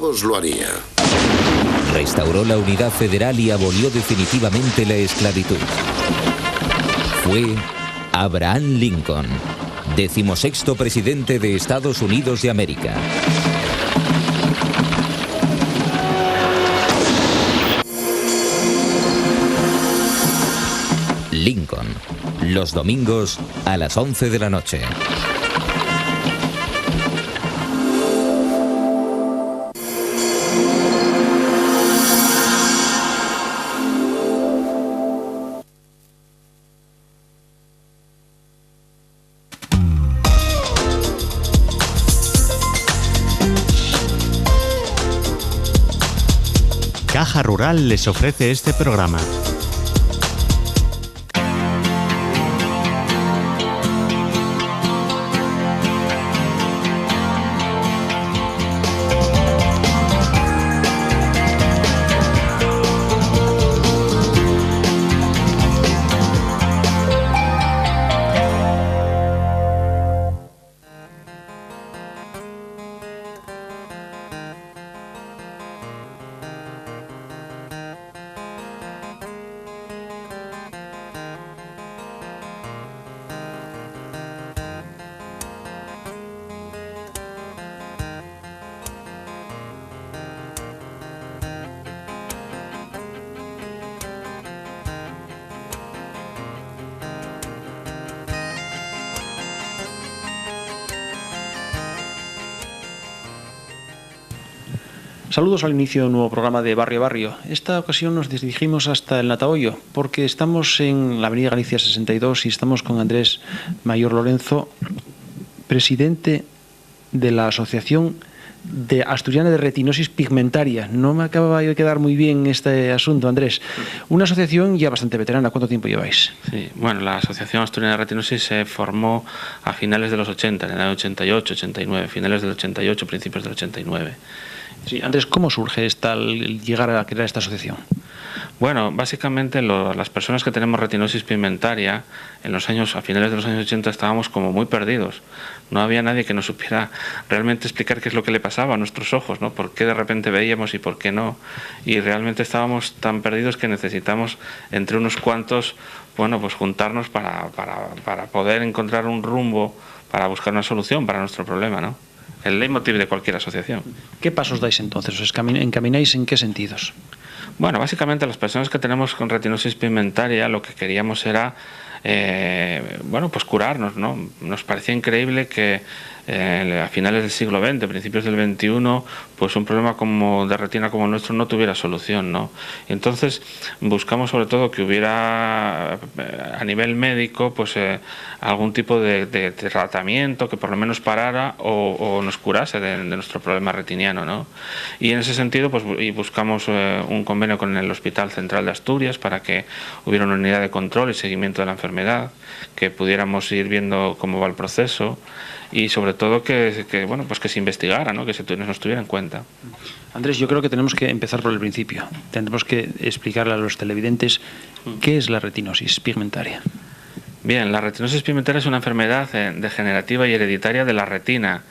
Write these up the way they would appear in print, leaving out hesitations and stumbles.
todos lo haría. Restauró la unidad federal y abolió definitivamente la esclavitud. Fue Abraham Lincoln, 16º presidente de Estados Unidos de América. Lincoln, los domingos a las 11 de la noche. Caja Rural les ofrece este programa. Saludos al inicio de un nuevo programa de Barrio a Barrio. Esta ocasión nos dirigimos hasta el Natahoyo, porque estamos en la Avenida Galicia 62 y estamos con Andrés Mayor Lorenzo, presidente de la Asociación de Asturiana de Retinosis Pigmentaria. No me acaba de quedar muy bien este asunto, Andrés. Una asociación ya bastante veterana. ¿Cuánto tiempo lleváis? Sí, bueno, la Asociación Asturiana de Retinosis se formó a finales de los 80, en el año 88, 89, finales del 88, principios del 89. Sí, Andrés, ¿cómo surge el llegar a crear esta asociación? Bueno, básicamente las personas que tenemos retinosis pigmentaria, a finales de los años 80 estábamos como muy perdidos. No había nadie que nos supiera realmente explicar qué es lo que le pasaba a nuestros ojos, ¿no? Por qué de repente veíamos y por qué no. Y realmente estábamos tan perdidos que necesitamos entre unos cuantos, bueno, pues juntarnos para poder encontrar un rumbo, para buscar una solución para nuestro problema, ¿no? El leitmotiv de cualquier asociación. ¿Qué pasos dais entonces? ¿Os encamináis en qué sentidos? Bueno, básicamente las personas que tenemos con retinosis pigmentaria lo que queríamos era pues curarnos, ¿no? Nos parecía increíble que a finales del siglo XX, principios del XXI, pues un problema de retina como el nuestro no tuviera solución, ¿no? Y entonces buscamos sobre todo que hubiera a nivel médico pues algún tipo de tratamiento que por lo menos parara o nos curase de nuestro problema retiniano, ¿no? Y en ese sentido pues buscamos un convenio con el Hospital Central de Asturias para que hubiera una unidad de control y seguimiento de la enfermedad, que pudiéramos ir viendo cómo va el proceso y sobre todo que se investigara, ¿no? Que se nos tuviera en cuenta. Andrés, yo creo que tenemos que empezar por el principio. Tenemos que explicarle a los televidentes qué es la retinosis pigmentaria. Bien, la retinosis pigmentaria es una enfermedad degenerativa y hereditaria de la retina.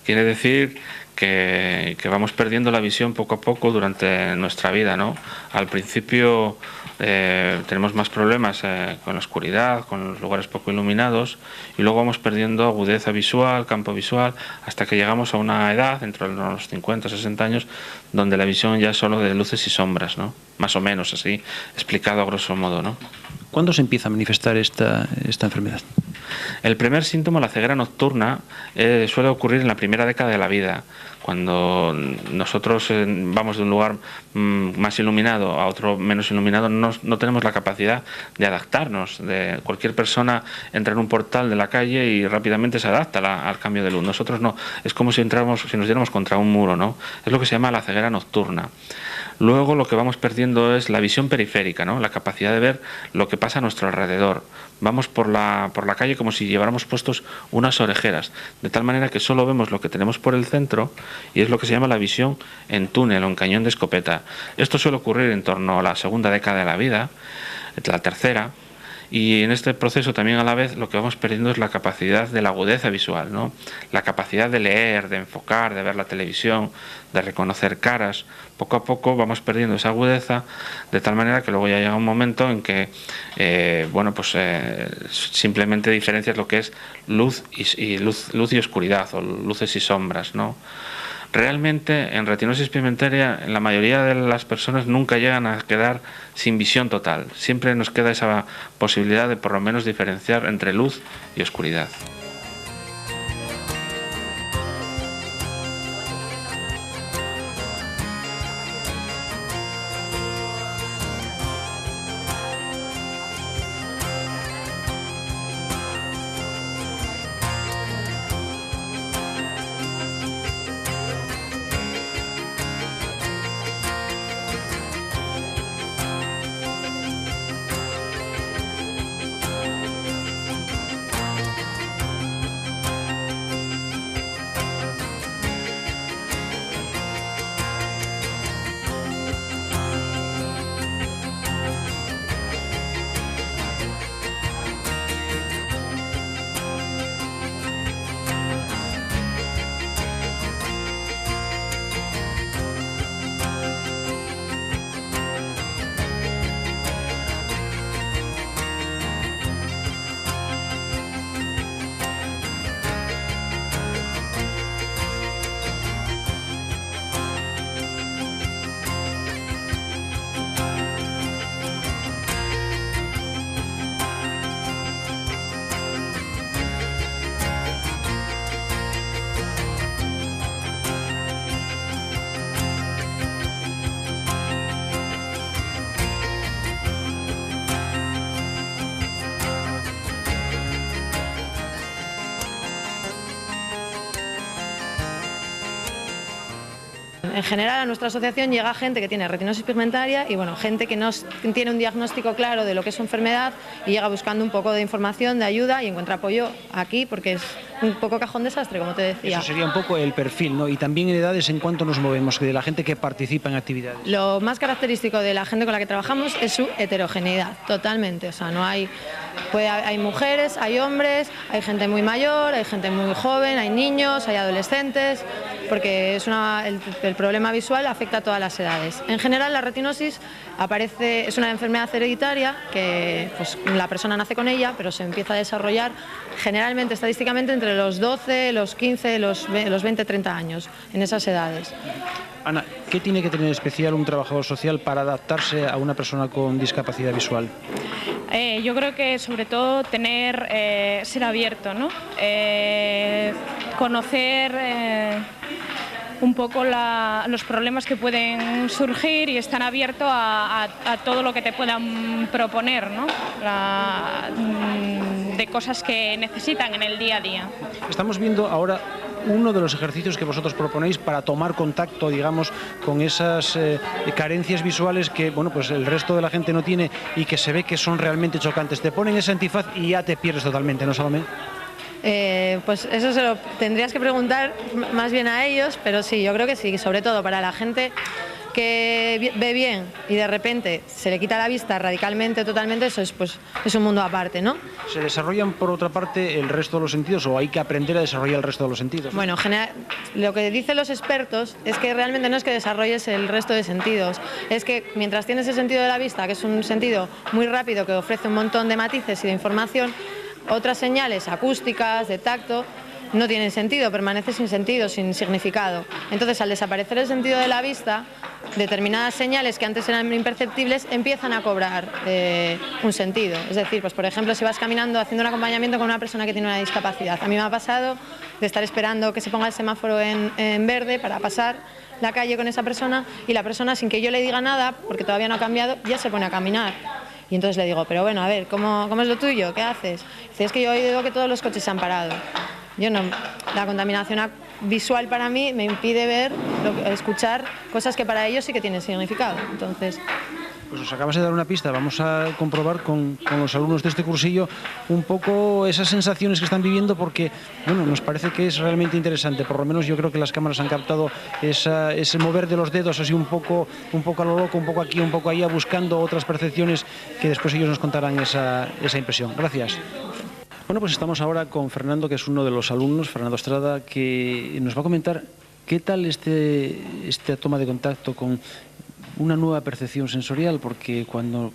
Quiere decir que vamos perdiendo la visión poco a poco durante nuestra vida, ¿no? Al principio tenemos más problemas con la oscuridad, con los lugares poco iluminados, y luego vamos perdiendo agudeza visual, campo visual, hasta que llegamos a una edad, entre los 50 60 años, donde la visión ya es solo de luces y sombras, ¿no? Más o menos así, explicado a grosso modo, ¿no? ¿Cuándo se empieza a manifestar esta enfermedad? El primer síntoma, la ceguera nocturna, suele ocurrir en la primera década de la vida. Cuando nosotros vamos de un lugar más iluminado a otro menos iluminado, no tenemos la capacidad de adaptarnos. Cualquier persona entra en un portal de la calle y rápidamente se adapta al cambio de luz. Nosotros no, es como si nos diéramos contra un muro, ¿no? Es lo que se llama la ceguera nocturna. Luego lo que vamos perdiendo es la visión periférica, ¿no? La capacidad de ver lo que pasa a nuestro alrededor. Vamos por la calle como si lleváramos puestos unas orejeras, de tal manera que solo vemos lo que tenemos por el centro, y es lo que se llama la visión en túnel o en cañón de escopeta. Esto suele ocurrir en torno a la segunda década de la vida, la tercera, Y en este proceso también a la vez lo que vamos perdiendo es la capacidad de la agudeza visual, ¿no? La capacidad de leer, de enfocar, de ver la televisión, de reconocer caras. Poco a poco vamos perdiendo esa agudeza, de tal manera que luego ya llega un momento en que simplemente diferencias lo que es luz y oscuridad, o luces y sombras, ¿no? Realmente en retinosis pigmentaria la mayoría de las personas nunca llegan a quedar sin visión total. Siempre nos queda esa posibilidad de por lo menos diferenciar entre luz y oscuridad. En general a nuestra asociación llega gente que tiene retinosis pigmentaria y bueno, gente que no tiene un diagnóstico claro de lo que es su enfermedad y llega buscando un poco de información, de ayuda y encuentra apoyo aquí porque es un poco cajón desastre, como te decía. Eso sería un poco el perfil, ¿no? Y también en edades en cuánto nos movemos, de la gente que participa en actividades. Lo más característico de la gente con la que trabajamos es su heterogeneidad, totalmente. O sea, no hay, hay mujeres, hay hombres, hay gente muy mayor, hay gente muy joven, hay niños, hay adolescentes, porque es el problema visual afecta a todas las edades. En general, la retinosis es una enfermedad hereditaria que pues, la persona nace con ella, pero se empieza a desarrollar generalmente, estadísticamente, entre los 12, los 15, los 20, 30 años, en esas edades. Ana, ¿qué tiene que tener especial un trabajador social para adaptarse a una persona con discapacidad visual? Yo creo que sobre todo ser abierto, ¿no? Conocer un poco los problemas que pueden surgir y estar abierto a todo lo que te puedan proponer, ¿no? De cosas que necesitan en el día a día. Estamos viendo ahora uno de los ejercicios que vosotros proponéis para tomar contacto, digamos, con esas carencias visuales que, bueno, pues el resto de la gente no tiene y que se ve que son realmente chocantes. Te ponen ese antifaz y ya te pierdes totalmente, ¿no, Salomé? Pues eso se lo tendrías que preguntar más bien a ellos, pero sí, yo creo que sí, sobre todo para la gente que ve bien y de repente se le quita la vista radicalmente, totalmente, eso es un mundo aparte, ¿no? ¿Se desarrollan por otra parte el resto de los sentidos o hay que aprender a desarrollar el resto de los sentidos? Bueno, lo que dicen los expertos es que realmente no es que desarrolles el resto de sentidos, es que mientras tienes el sentido de la vista, que es un sentido muy rápido que ofrece un montón de matices y de información, otras señales acústicas, de tacto, no tienen sentido, permanece sin sentido, sin significado. Entonces, al desaparecer el sentido de la vista, determinadas señales que antes eran imperceptibles empiezan a cobrar un sentido. Es decir, pues por ejemplo, si vas caminando haciendo un acompañamiento con una persona que tiene una discapacidad. A mí me ha pasado de estar esperando que se ponga el semáforo en verde para pasar la calle con esa persona y la persona, sin que yo le diga nada, porque todavía no ha cambiado, ya se pone a caminar. Y entonces le digo, pero bueno, a ver, ¿cómo es lo tuyo? ¿Qué haces? Dice, es que yo he oído que todos los coches se han parado. Yo no, la contaminación visual para mí me impide escuchar cosas que para ellos sí que tienen significado. Entonces, Pues nos acabas de dar una pista. Vamos a comprobar con los alumnos de este cursillo un poco esas sensaciones que están viviendo, porque bueno, nos parece que es realmente interesante. Por lo menos yo creo que las cámaras han captado ese mover de los dedos así un poco a lo loco, un poco aquí, un poco allá, buscando otras percepciones que después ellos nos contarán esa impresión. Gracias. Bueno, pues estamos ahora con Fernando, que es uno de los alumnos, Fernando Estrada, que nos va a comentar qué tal esta toma de contacto con una nueva percepción sensorial, porque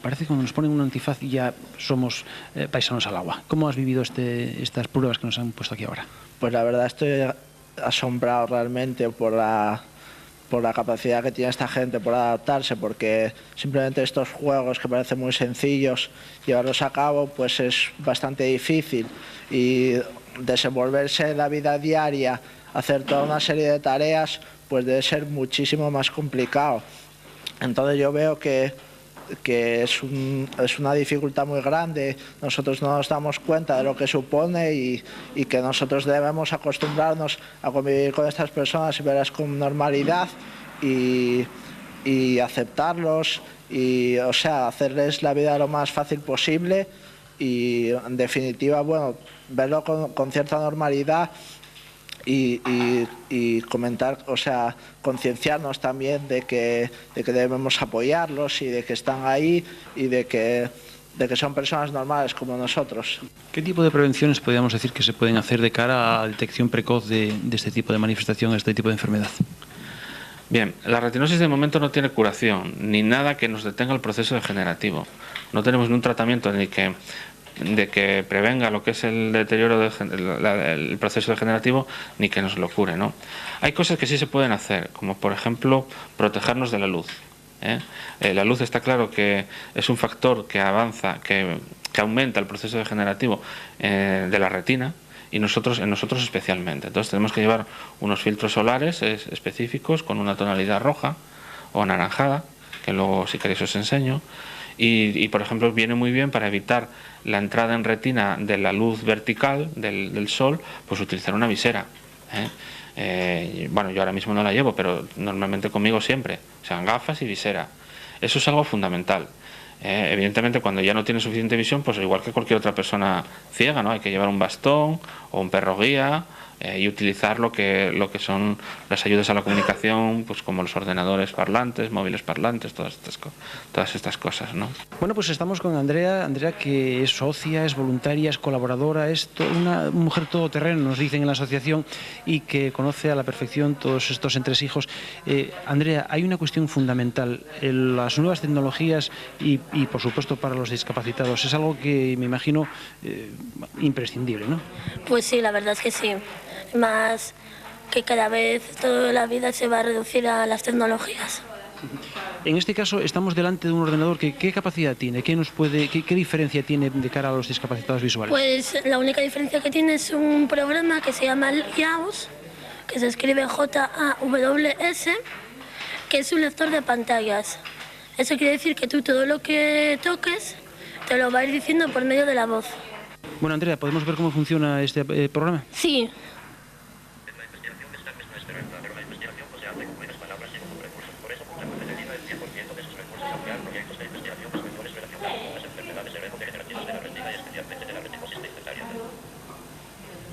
parece que cuando nos ponen un antifaz ya somos paisanos al agua. ¿Cómo has vivido estas pruebas que nos han puesto aquí ahora? Pues la verdad estoy asombrado realmente por la capacidad que tiene esta gente por adaptarse, porque simplemente estos juegos que parecen muy sencillos, llevarlos a cabo pues es bastante difícil, y desenvolverse en la vida diaria, hacer toda una serie de tareas, pues debe ser muchísimo más complicado. Entonces yo veo que es una dificultad muy grande. Nosotros no nos damos cuenta de lo que supone y que nosotros debemos acostumbrarnos a convivir con estas personas y verlas con normalidad y aceptarlos y, o sea, hacerles la vida lo más fácil posible y, en definitiva, bueno, verlo con cierta normalidad. Y comentar, o sea, concienciarnos también de que debemos apoyarlos y de que están ahí y de que son personas normales como nosotros. ¿Qué tipo de prevenciones podríamos decir que se pueden hacer de cara a la detección precoz de este tipo de manifestación, este tipo de enfermedad? Bien, la retinosis de momento no tiene curación, ni nada que nos detenga el proceso degenerativo. No tenemos ni un tratamiento de que prevenga lo que es el deterioro del proceso degenerativo, ni que nos lo cure, ¿no? Hay cosas que sí se pueden hacer, como por ejemplo protegernos de la luz. La luz está claro que es un factor que avanza, que aumenta el proceso degenerativo de la retina, y en nosotros especialmente. Entonces tenemos que llevar unos filtros solares específicos con una tonalidad roja o anaranjada, que luego si queréis os enseño. Y por ejemplo viene muy bien para evitar la entrada en retina de la luz vertical del sol, pues utilizar una visera. Bueno, yo ahora mismo no la llevo, pero normalmente conmigo siempre, o sea, gafas y visera. Eso es algo fundamental. Evidentemente cuando ya no tiene suficiente visión, pues igual que cualquier otra persona ciega, ¿no? Hay que llevar un bastón o un perro guía y utilizar lo que son las ayudas a la comunicación, pues como los ordenadores parlantes, móviles parlantes, todas estas cosas, ¿no? Bueno, pues estamos con Andrea, que es socia, es voluntaria, es colaboradora, es una mujer todoterreno, nos dicen en la asociación, y que conoce a la perfección todos estos entresijos. Andrea, hay una cuestión fundamental, las nuevas tecnologías y por supuesto para los discapacitados, es algo que me imagino imprescindible, ¿no? Pues sí, la verdad es que sí. Más que cada vez toda la vida se va a reducir a las tecnologías. En este caso estamos delante de un ordenador que ¿qué capacidad tiene? ¿Qué diferencia tiene de cara a los discapacitados visuales? Pues la única diferencia que tiene es un programa que se llama JAWS, que se escribe JAWS, que es un lector de pantallas. Eso quiere decir que tú todo lo que toques te lo va a ir diciendo por medio de la voz. Bueno, Andrea, ¿podemos ver cómo funciona este programa? Sí.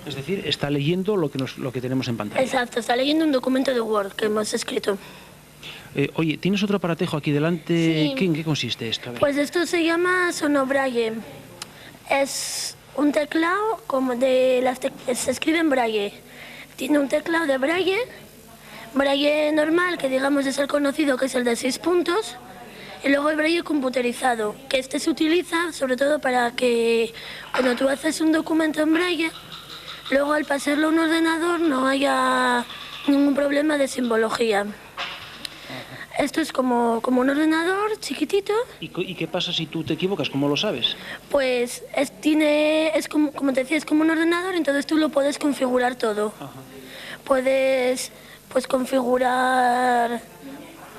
Es decir, está leyendo lo que tenemos en pantalla. Exacto, está leyendo un documento de Word que hemos escrito. Oye, ¿tienes otro aparatejo aquí delante? Sí. ¿En qué consiste esto? Pues esto se llama Sonobraille. Es un teclado se escribe en braille. Tiene un teclado de braille normal, que digamos es el conocido, que es el de 6 puntos, y luego el braille computerizado, que este se utiliza sobre todo para que cuando tú haces un documento en braille, luego al pasarlo a un ordenador no haya ningún problema de simbología. Esto es como un ordenador chiquitito. ¿Y qué pasa si tú te equivocas? ¿Cómo lo sabes? Pues es como te decía, es como un ordenador, entonces tú lo puedes configurar todo. Ajá. Puedes configurar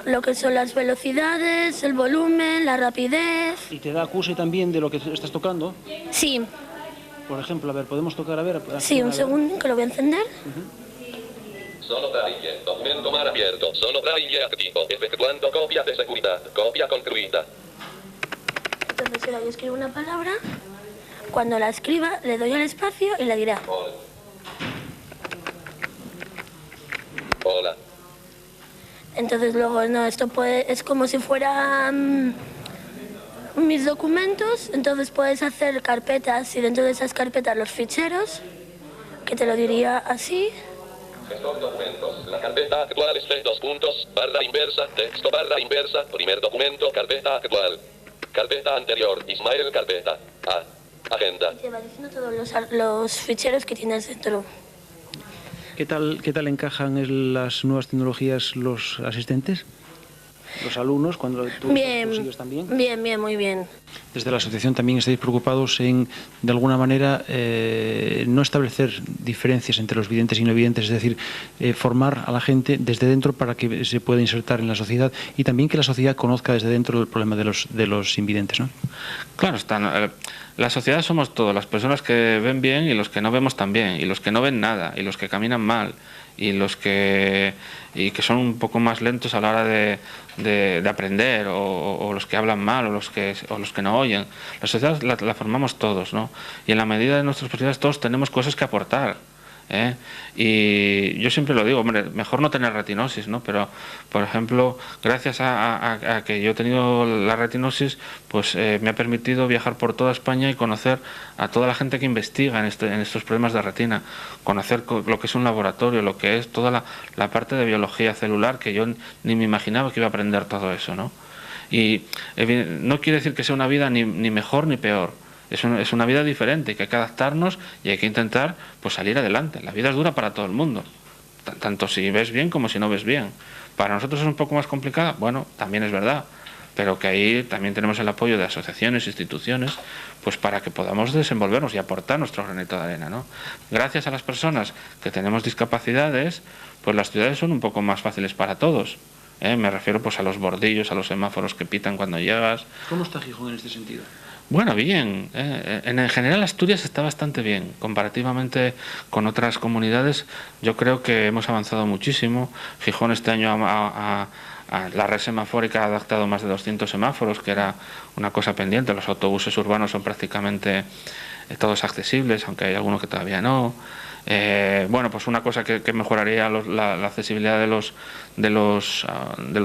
lo que son las velocidades, el volumen, la rapidez. ¿Y te da acuse también de lo que estás tocando? Sí. Por ejemplo, a ver, ¿podemos tocar? A ver. Sí, un segundo, que lo voy a encender. Sonobraille, documento mar abierto, Sonobraille activo, efectuando copia de seguridad, copia concluida. Entonces ahora yo escribo una palabra, cuando la escriba le doy al espacio y la dirá. Hola. Entonces luego, no, esto es como si fueran mis documentos, entonces puedes hacer carpetas y dentro de esas carpetas los ficheros, que te lo diría así. Documentos. La carpeta actual es de 2 puntos, barra inversa, texto barra inversa, primer documento, carpeta actual. Carpeta anterior, Ismael, carpeta A. Agenda. Y te va diciendo todos los ficheros que tienes dentro. ¿Qué tal encajan en las nuevas tecnologías los asistentes? ¿Los alumnos, cuando tú sigues también? Bien, muy bien. Desde la asociación también estáis preocupados en, de alguna manera, no establecer diferencias entre los videntes y no videntes, es decir, formar a la gente desde dentro para que se pueda insertar en la sociedad y también que la sociedad conozca desde dentro el problema de los invidentes, ¿no? Claro, la sociedad somos todos, las personas que ven bien y los que no vemos también, y los que no ven nada, y los que caminan mal, y los que son un poco más lentos a la hora de aprender, o los que hablan mal, o los que no oyen. La sociedad la formamos todos, ¿no? Y en la medida de nuestras posibilidades todos tenemos cosas que aportar, ¿eh? Y yo siempre lo digo, hombre, mejor no tener retinosis, ¿no? Pero, por ejemplo, gracias a que yo he tenido la retinosis, pues me ha permitido viajar por toda España y conocer a toda la gente que investiga en estos problemas de retina, conocer lo que es un laboratorio, lo que es toda la parte de biología celular, que yo ni me imaginaba que iba a aprender todo eso, ¿no? Y no quiere decir que sea una vida ni mejor ni peor. Es una vida diferente, que hay que adaptarnos y hay que intentar pues salir adelante. La vida es dura para todo el mundo, tanto si ves bien como si no ves bien. Para nosotros es un poco más complicada, bueno, también es verdad, pero que ahí también tenemos el apoyo de asociaciones, instituciones, pues para que podamos desenvolvernos y aportar nuestro granito de arena, ¿no? Gracias a las personas que tenemos discapacidades, pues las ciudades son un poco más fáciles para todos. Me refiero pues a los bordillos, a los semáforos que pitan cuando llegas. ¿Cómo está Gijón en este sentido? Bueno, bien. En general Asturias está bastante bien. Comparativamente con otras comunidades, yo creo que hemos avanzado muchísimo. Gijón este año a la red semafórica ha adaptado más de 200 semáforos, que era una cosa pendiente. Los autobuses urbanos son prácticamente todos accesibles, aunque hay algunos que todavía no. Bueno, pues una cosa que mejoraría la accesibilidad de los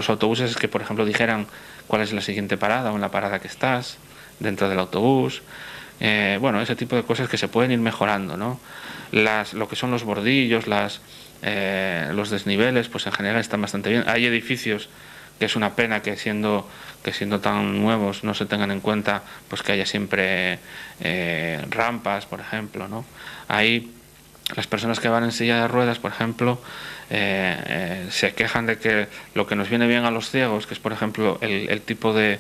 autobuses es que, por ejemplo, dijeran cuál es la siguiente parada o en la parada que estás dentro del autobús. Bueno, ese tipo de cosas que se pueden ir mejorando, ¿no? Lo que son los bordillos, los desniveles, pues en general están bastante bien. Hay edificios que es una pena que siendo tan nuevos no se tengan en cuenta, pues que haya siempre rampas, por ejemplo, ¿no? Ahí las personas que van en silla de ruedas, por ejemplo, se quejan de que lo que nos viene bien a los ciegos, que es por ejemplo el tipo de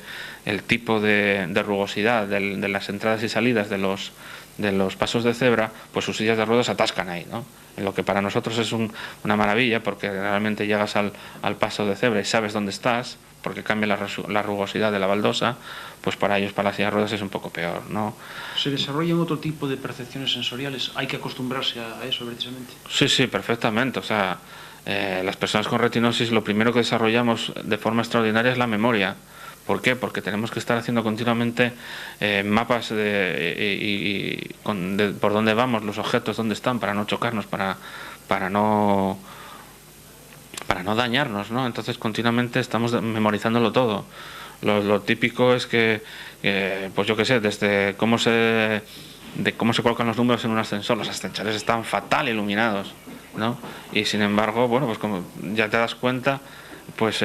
rugosidad de las entradas y salidas de los pasos de cebra, pues sus sillas de ruedas atascan ahí, ¿no? En lo que para nosotros es una maravilla, porque realmente llegas al paso de cebra y sabes dónde estás, porque cambia la rugosidad de la baldosa, pues para ellos, para las sillas de ruedas, es un poco peor, ¿no? ¿Se desarrollan otro tipo de percepciones sensoriales? ¿Hay que acostumbrarse a eso precisamente? Sí, perfectamente. O sea, las personas con retinosis, lo primero que desarrollamos de forma extraordinaria es la memoria. ¿Por qué? Porque tenemos que estar haciendo continuamente mapas por dónde vamos, los objetos, dónde están, para no chocarnos, para no dañarnos, ¿no? Entonces continuamente estamos memorizándolo todo. Lo típico es que, pues yo qué sé, desde cómo se colocan los números en un ascensor. Los ascensores están fatal iluminados, ¿no? Y sin embargo, bueno, pues como ya te das cuenta, pues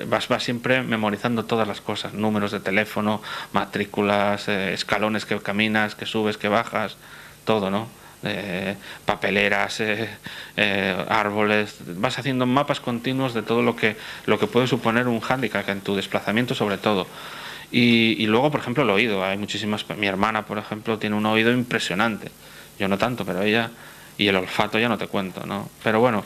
vas siempre memorizando todas las cosas, números de teléfono, matrículas, escalones que caminas, que subes, que bajas, todo, ¿no? Papeleras, árboles. Vas haciendo mapas continuos de todo lo que puede suponer un hándicap en tu desplazamiento, sobre todo. Y luego, por ejemplo, el oído. Hay muchísimas. Mi hermana, por ejemplo, tiene un oído impresionante. Yo no tanto, pero ella. Y el olfato ya no te cuento, ¿no? Pero bueno,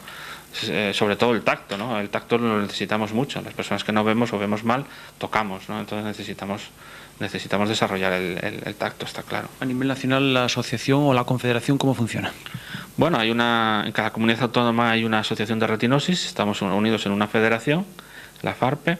sobre todo el tacto, ¿no? El tacto lo necesitamos mucho. Las personas que no vemos o vemos mal, tocamos, ¿no? Entonces necesitamos desarrollar el tacto, está claro. A nivel nacional, la asociación o la confederación, ¿cómo funciona? Bueno, en cada comunidad autónoma hay una asociación de retinosis. Estamos unidos en una federación, la FARPE,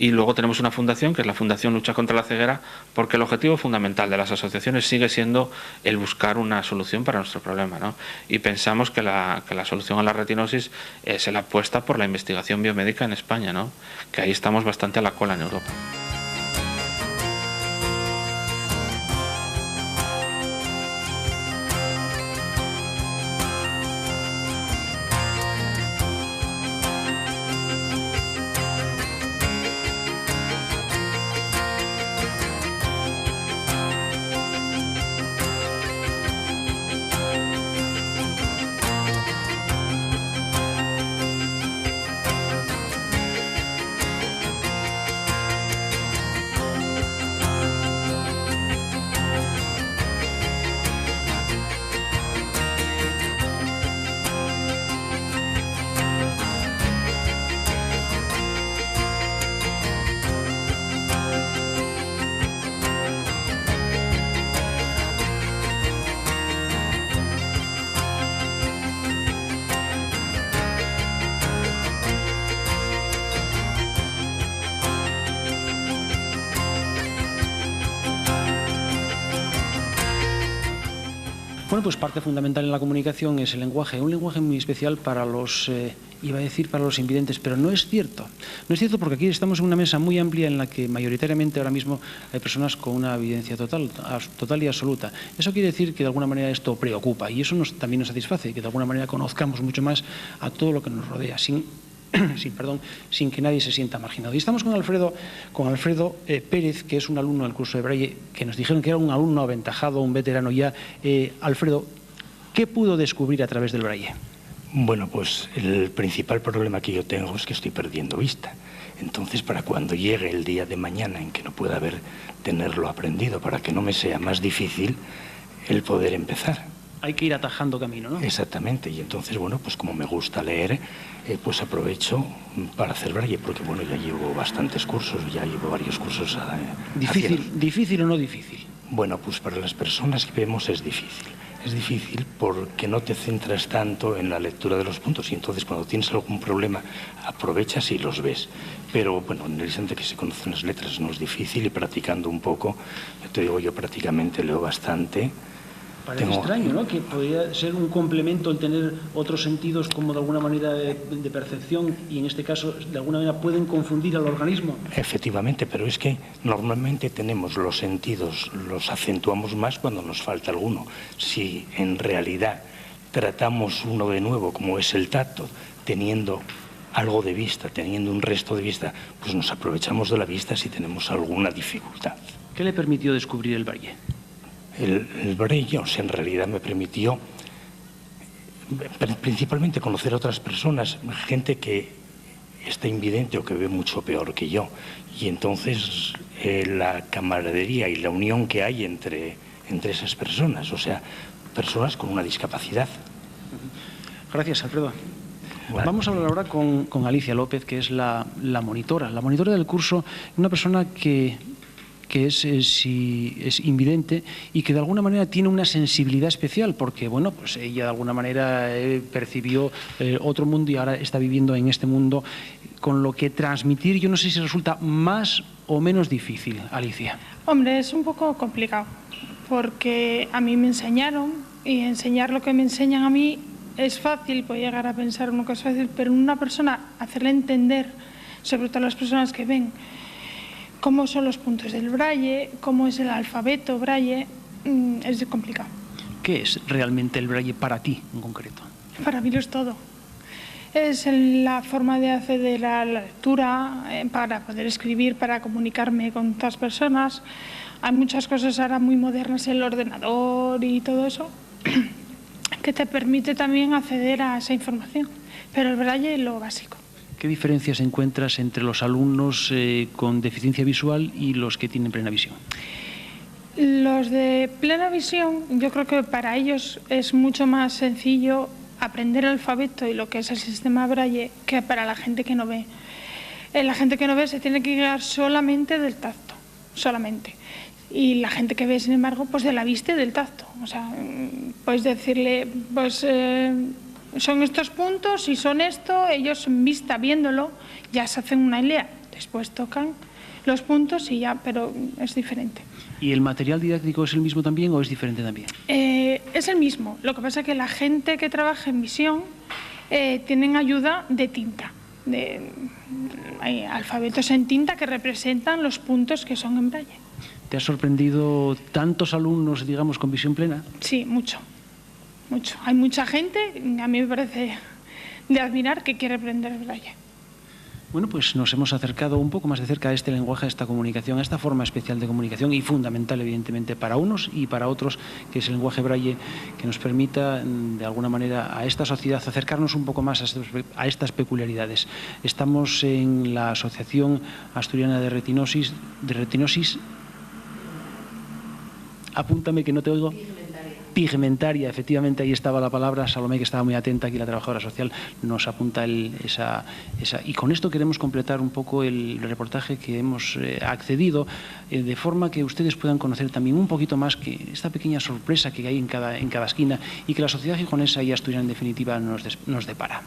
Y luego tenemos una fundación, que es la Fundación Lucha contra la Ceguera, porque el objetivo fundamental de las asociaciones sigue siendo el buscar una solución para nuestro problema, ¿no? Y pensamos que la solución a la retinosis es la apuesta por la investigación biomédica en España, ¿no? Que ahí estamos bastante a la cola en Europa. Bueno, pues parte fundamental en la comunicación es el lenguaje, un lenguaje muy especial para los, iba a decir para los invidentes, pero no es cierto. No es cierto porque aquí estamos en una mesa muy amplia en la que mayoritariamente ahora mismo hay personas con una evidencia total y absoluta. Eso quiere decir que de alguna manera esto preocupa y eso también nos satisface, que de alguna manera conozcamos mucho más a todo lo que nos rodea, sin que nadie se sienta marginado. Y estamos con Alfredo Pérez, que es un alumno del curso de Braille, que nos dijeron que era un alumno aventajado, un veterano ya. Alfredo, ¿qué pudo descubrir a través del Braille? Bueno, pues el principal problema que yo tengo es que estoy perdiendo vista. Entonces, para cuando llegue el día de mañana en que no pueda tenerlo aprendido, para que no me sea más difícil el poder empezar. Hay que ir atajando camino, ¿no? Exactamente, y entonces, bueno, pues como me gusta leer, pues aprovecho para hacer Braille, porque bueno, ya llevo bastantes cursos, ya llevo varios cursos. ¿Difícil o no difícil? Bueno, pues para las personas que vemos es difícil. Es difícil porque no te centras tanto en la lectura de los puntos y entonces cuando tienes algún problema aprovechas y los ves. Pero bueno, en el instante que se conocen las letras no es difícil y practicando un poco, yo prácticamente leo bastante. Parece extraño, ¿no? Que podría ser un complemento el tener otros sentidos como de alguna manera de percepción y en este caso de alguna manera pueden confundir al organismo. Efectivamente, pero es que normalmente tenemos los sentidos, los acentuamos más cuando nos falta alguno. Si en realidad tratamos uno de nuevo como es el tacto, teniendo algo de vista, teniendo un resto de vista, pues nos aprovechamos de la vista si tenemos alguna dificultad. ¿Qué le permitió descubrir el Braille? El Braille, o sea, en realidad me permitió principalmente conocer a otras personas, gente que está invidente o que ve mucho peor que yo. Y entonces la camaradería y la unión que hay entre esas personas, o sea, personas con una discapacidad. Gracias, Alfredo. Bueno. Vamos a hablar ahora con Alicia López, que es la monitora del curso, una persona que es invidente y que de alguna manera tiene una sensibilidad especial porque, bueno, pues ella de alguna manera percibió otro mundo y ahora está viviendo en este mundo, con lo que transmitir, yo no sé si resulta más o menos difícil, Alicia. Hombre, es un poco complicado porque a mí me enseñaron y enseñar lo que me enseñan a mí es fácil, puede llegar a pensar uno que es fácil, pero una persona hacerle entender, sobre todo a las personas que ven, cómo son los puntos del Braille, cómo es el alfabeto Braille, es complicado. ¿Qué es realmente el Braille para ti en concreto? Para mí lo es todo. Es la forma de acceder a la lectura, para poder escribir, para comunicarme con otras personas. Hay muchas cosas ahora muy modernas, el ordenador y todo eso, que te permite también acceder a esa información. Pero el Braille es lo básico. ¿Qué diferencias encuentras entre los alumnos con deficiencia visual y los que tienen plena visión? Los de plena visión, yo creo que para ellos es mucho más sencillo aprender el alfabeto y lo que es el sistema Braille que para la gente que no ve. La gente que no ve se tiene que guiar solamente del tacto, solamente. Y la gente que ve, sin embargo, pues de la vista y del tacto. O sea, puedes decirle, pues son estos puntos y son esto, ellos en vista, viéndolo, ya se hacen una idea. después tocan los puntos y ya, pero es diferente. ¿Y el material didáctico es el mismo también o es diferente también? Es el mismo, lo que pasa es que la gente que trabaja en visión tienen ayuda de tinta. Hay alfabetos en tinta que representan los puntos que son en braille. ¿Te ha sorprendido tantos alumnos, digamos, con visión plena? Sí, mucho. Hay mucha gente, a mí me parece de admirar, que quiere aprender braille. Bueno, pues nos hemos acercado un poco más de cerca a este lenguaje, a esta comunicación, a esta forma especial de comunicación y fundamental, evidentemente, para unos y para otros, que es el lenguaje braille, que nos permita, de alguna manera, a esta sociedad acercarnos un poco más a estas peculiaridades. Estamos en la Asociación Asturiana de Retinosis. Apúntame que no te oigo. Pigmentaria, efectivamente, ahí estaba la palabra. Salomé, que estaba muy atenta, aquí la trabajadora social, nos apunta esa. Y con esto queremos completar un poco el reportaje que hemos accedido, de forma que ustedes puedan conocer también un poquito más que esta pequeña sorpresa que hay en cada esquina y que la sociedad gijonesa y asturiana en definitiva nos depara.